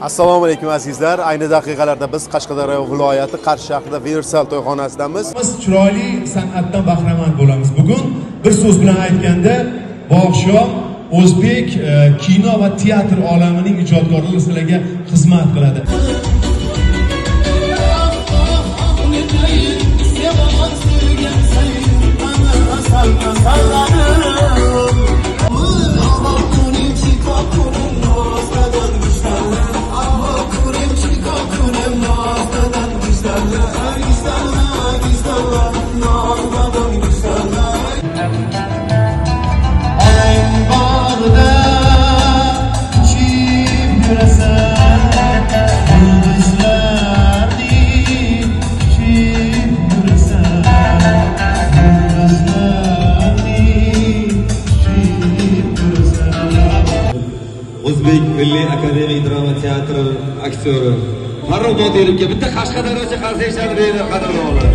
Assalomu alaykum azizlar. Ayni daqiqalarda biz Qashqadaryo viloyati Qarshi shahrida Versal to'yxonasidamiz. Biz chiroyli san'atdan bahramand bo'lamiz. Bugun bir so'z bilan aytganda, bu oqshom o'zbek kino va teatr olamining ijodkorlari sizlarga xizmat qiladi. O'zbek Milliy akademik drama teatri aktyori Farruh Modirovga bitta Qashqadaryocha qarshi eshadi deydi qadrdonlar.